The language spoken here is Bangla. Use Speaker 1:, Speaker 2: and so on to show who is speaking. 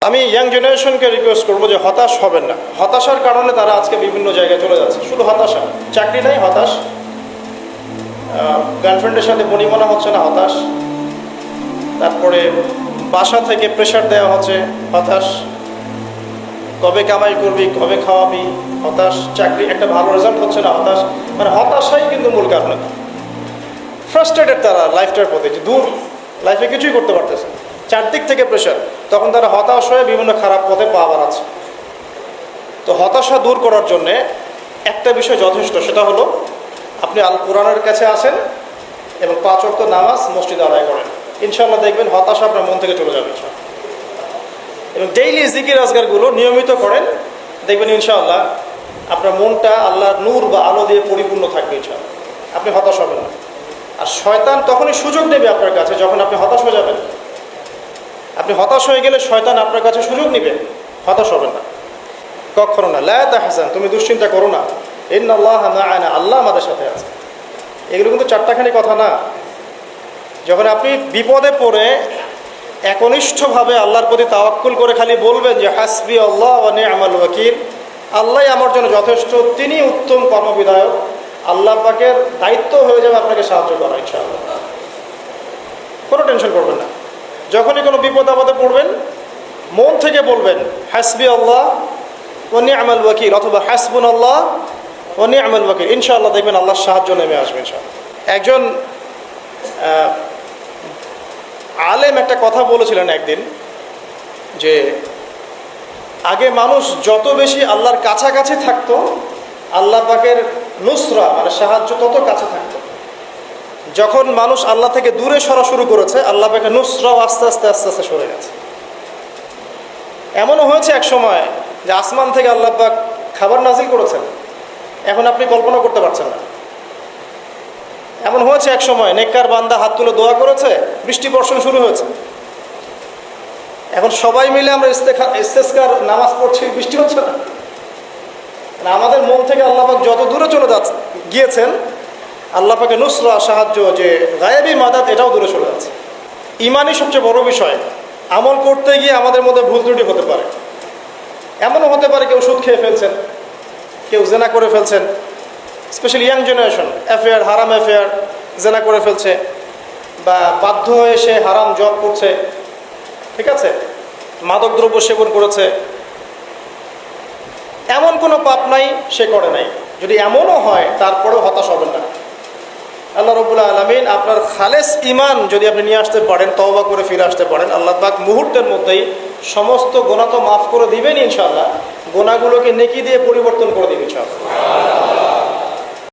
Speaker 1: আমি ইয়াং জেনারেশনকে রিকোয়েস্ট করবো যে হতাশ হবেন না। হতাশার কারণে তারা আজকে বিভিন্ন জায়গায় চলে যাচ্ছে। শুধু হতাশা, চাকরি নেই হতাশ, গার্লফ্রেন্ডের সাথে বনিমনা হচ্ছে না হতাশ, তারপরে বাসা থেকে প্রেশার দেওয়া হচ্ছে হতাশ, কবে কামাই করবি, কবে খাওয়াবি হতাশ, চাকরি একটা ভালো রেজাল্ট হচ্ছে না হতাশ। মানে হতাশাই কিন্তু মূল কারণ। ফ্রাস্ট্রেটেড তারা লাইফটার প্রতি, যে দূর লাইফে কিছুই করতে পারতেছে, চারদিক থেকে প্রেশার, তখন তারা হতাশ হয়ে বিভিন্ন খারাপ পথে পা বাড়াচ্ছে। তো হতাশা দূর করার জন্যে একটা বিষয় যথেষ্ট, সেটা হলো আপনি আল কোরআনের কাছে আসেন এবং 5 ওয়াক্ত নামাজ মসজিদে আদায় করেন। ইনশাআল্লাহ দেখবেন হতাশা আপনার মন থেকে চলে যাবে ইনশাআল্লাহ। এবং ডেইলি জিকির আজগারগুলো নিয়মিত করেন, দেখবেন ইনশাআল্লাহ আপনার মনটা আল্লাহর নূর বা আলো দিয়ে পরিপূর্ণ থাকবে ইনশাআল্লাহ, আপনি হতাশ হবেন না। আর শয়তান তখনই সুযোগ নেবে আপনার কাছে যখন আপনি হতাশ হয়ে যাবেন। আপনি হতাশ হয়ে গেলে শয়তান আপনার কাছে সুযোগ নেবে, হতাশ হবেন না কখনো না। লা তাহজান, তুমি দুশ্চিন্তা করো না, ইন্নাল্লাহা মা'ানা, আল্লাহ আমাদের সাথে আছে। এগুলো কিন্তু চারটাখানি কথা না। যখন আপনি বিপদে পড়ে একনিষ্ঠভাবে আল্লাহর প্রতি তাওয়াক্কুল করে খালি বলবেন যে হাসবি আল্লাহ ওয়া নি'মাল ওয়াকিল, আল্লাহই আমার জন্য যথেষ্ট, তিনি উত্তম কর্মবিধায়ক, আল্লাহ পাকের দায়িত্ব হয়ে যাবে আপনাকে সাহায্য করা ইনশাআল্লাহ। কোনো টেনশন করবেন না। যখনই কোনো বিপদ আপদে পড়বেন মন থেকে বলবেন হাসবি আল্লাহ ওয়া নি'মাল ওয়াকিল অথবা হাসবুনাল্লাহ ওয়া নি'মাল ওয়াকিল, ইনশাআল্লাহ দেখবেন আল্লাহর সাহায্য নেমে আসবে ইনশাআল্লাহ। একজন আলেম একটা কথা বলেছিলেন একদিন, যে আগে মানুষ যত বেশি আল্লাহর কাছাকাছি থাকতো, আল্লাহ পাকের নুসরা মানে সাহায্য তত কাছে থাকতো। যখন মানুষ আল্লাহ থেকে দূরে সরা শুরু করেছে, আল্লাহ পাকের নুসরাও আস্তে আস্তে আস্তে আস্তে সরে গেছে। এমনও হয়েছে এক সময় যে আসমান থেকে আল্লাহ পাক খাবার নাজিল করেছেন, এখন আপনি কল্পনা করতে পারছেন না। এমন হয়েছে এক সময় নেককার বান্দা হাত তুলে দোয়া করেছে, বৃষ্টি বর্ষণ শুরু হয়েছে। এখন সবাই মিলে আমরা ইস্তেসকার নামাজ পড়ছি, বৃষ্টি হচ্ছে না। আমাদের মন থেকে আল্লাহ পাক যত দূরে চলে গিয়েছেন, আল্লাহ পাকের নুসরা সাহায্য যে গায়েবী মাদাত, এটাও দূরে চলে যাচ্ছে। ইমানই সবচেয়ে বড় বিষয়। আমল করতে গিয়ে আমাদের মধ্যে ভুল ত্রুটি হতে পারে। এমনও হতে পারে কেউ সুদ খেয়ে ফেলছেন, কেউ জেনা করে ফেলছেন, স্পেশালি ইয়াং জেনারেশন অ্যাফেয়ার, হারাম অ্যাফেয়ার, জেনা করে ফেলছে, বা বাধ্য হয়ে সে হারাম জব করছে, ঠিক আছে, মাদকদ্রব্য সেবন করেছে। এমন কোনো পাপ নাই সে করে নাই। যদি এমনও হয় তারপরেও হতাশ হবেন না। আল্লাহ রাব্বুল আলামিন আপনার খালেস ইমান যদি আপনি নিয়ে আসতে পারেন, তওবা করে ফিরে আসতে পারেন, আল্লাহ পাক মুহূর্তের মধ্যেই সমস্ত গুনাহ তো মাফ করে দিবেন ইনশাআল্লাহ, গুনাহগুলোকে নেকি দিয়ে পরিবর্তন করে দিবেন ইনশাআল্লাহ।